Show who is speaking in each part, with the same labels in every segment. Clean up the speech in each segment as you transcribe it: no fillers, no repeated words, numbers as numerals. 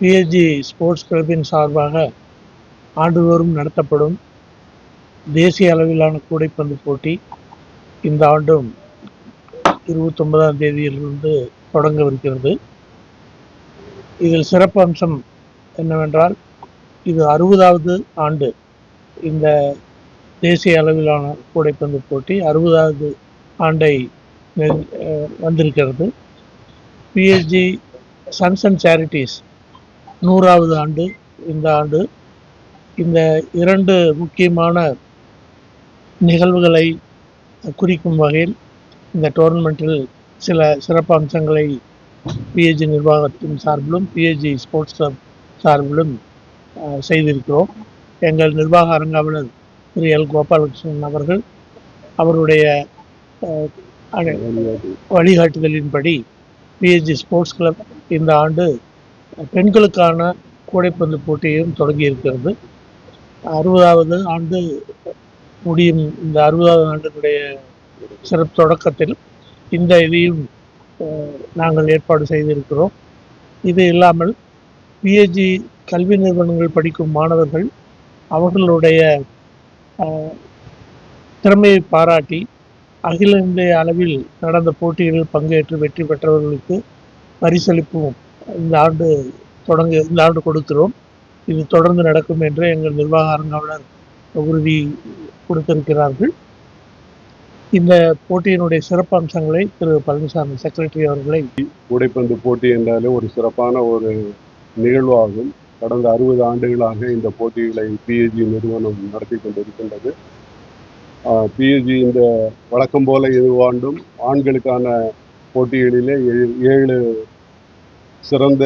Speaker 1: PSG sports கிளப்பின் சார்பாக ஆண்டுதோறும் நடத்தப்படும் தேசிய அளவிலான கூடைப்பந்து போட்டி இந்த ஆண்டும் 29ஆம் தேதியிலிருந்து தொடங்கவிருக்கிறது. இதில் சிறப்பு அம்சம் என்னவென்றால், இது 60வது ஆண்டு இந்த தேசிய அளவிலான கூடைப்பந்து போட்டி 60வது ஆண்டை வந்திருக்கிறது. பிஎஸ்ஜி சன்ஸ் அண்ட் சேரிட்டிஸ் 100வது ஆண்டு இந்த ஆண்டு. இந்த இரண்டு முக்கியமான நிகழ்வுகளை குறிக்கும் வகையில் இந்த டோர்னமெண்ட்டில் சில சிறப்பு அம்சங்களை பிஎஸ்ஜி நிர்வாகத்தின் சார்பிலும் பிஎஸ்ஜி ஸ்போர்ட்ஸ் கிளப் சார்பிலும் செய்திருக்கிறோம். எங்கள் நிர்வாக அரங்காவலர் திரு எல் கோபாலகிருஷ்ணன் அவர்கள் அவருடைய வழிகாட்டுதலின்படி பிஎஸ்ஜி ஸ்போர்ட்ஸ் கிளப் இந்த ஆண்டு பெண்களுக்கான கூடைப்பந்து போட்டியையும் தொடங்கியிருக்கிறது. 60வது ஆண்டு முடியும். இந்த 60வது ஆண்டினுடைய சிறப்பு தொடக்கத்தில் இந்த இதையும் நாங்கள் ஏற்பாடு செய்திருக்கிறோம். இது இல்லாமல் பிஎஸ்ஜி கல்வி நிறுவனங்கள் படிக்கும் மாணவர்கள் அவர்களுடைய திறமையை பாராட்டி அகில இந்திய அளவில் நடந்த போட்டிகளில் பங்கேற்று வெற்றி பெற்றவர்களுக்கு பரிசளிப்பும் இந்த ஆண்டு கொடுக்கிறோம். இது தொடர்ந்து நடக்கும் என்று எங்கள் நிர்வாக அரங்காவலர் உறுதி கொடுத்திருக்கிறார்கள். இந்த போட்டியினுடைய சிறப்பு அம்சங்களை திரு பழனிசாமி செக்ரட்டரி அவர்களை.
Speaker 2: கூடைப்பந்து போட்டி என்றாலே ஒரு சிறப்பான ஒரு நிகழ்வாகும். கடந்த 60 ஆண்டுகளாக இந்த போட்டிகளை பிஎஸ்ஜி நிறுவனம் நடத்தி கொண்டிருக்கின்றது. பிஎஸ்ஜி இந்த வழக்கம் போல இதுவாண்டும் ஆண்களுக்கான போட்டிகளிலே 7 சிறந்த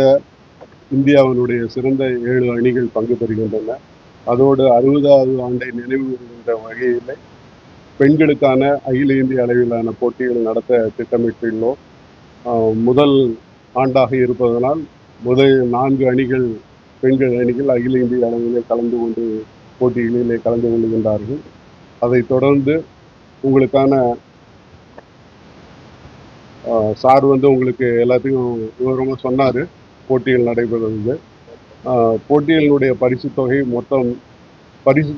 Speaker 2: இந்தியாவினுடைய சிறந்த 7 அணிகள் பங்கு பெறுகின்றன. அதோடு 60வது ஆண்டை நினைவு கூறுகின்ற வகையில் பெண்களுக்கான அகில இந்திய அளவிலான போட்டிகள் நடத்த திட்டமிட்டுள்ளோம். முதல் ஆண்டாக இருப்பதனால் முதல் 4 அணிகள் பெண்கள் அணிகள் அகில இந்திய அளவிலே கலந்து கொண்டு போட்டிகளிலே கலந்து கொள்கின்றார்கள். அதைத் தொடர்ந்து உங்களுக்கான சார் உங்களுக்கு எல்லாத்தையும் விவரமாக சொன்னார். போட்டிகள் நடைபெறுவது போட்டிகளினுடைய பரிசு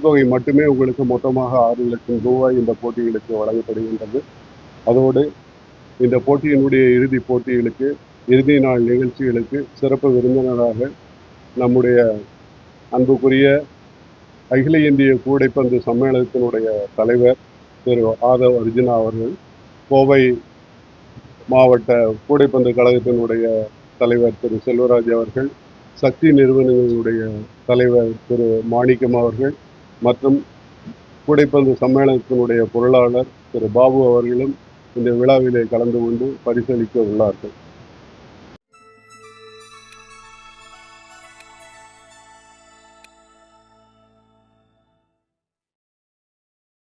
Speaker 2: தொகை மட்டுமே உங்களுக்கு மொத்தமாக 6 லட்சம் ரூபாய் இந்த போட்டிகளுக்கு வழங்கப்படுகின்றது. அதோடு இந்த போட்டியினுடைய இறுதி நாள் நிகழ்ச்சிகளுக்கு சிறப்பு விருந்தினராக நம்முடைய அன்புக்குரிய அகில இந்திய கூடைப்பந்து சம்மேளனத்தினுடைய தலைவர் திரு ஆதவ் அர்ஜுனா அவர்கள், கோவை மாவட்ட கூடைப்பந்து கழகத்தினுடைய தலைவர் திரு செல்வராஜ் அவர்கள், சக்தி நிறுவனங்களுடைய தலைவர் திரு மாணிக்கம் அவர்கள் மற்றும் கூடைப்பந்து சம்மேளனத்தினுடைய பொருளாளர் திரு பாபு அவர்களும் இந்த விழாவிலே கலந்து கொண்டு பரிசளிக்க உள்ளார்கள்.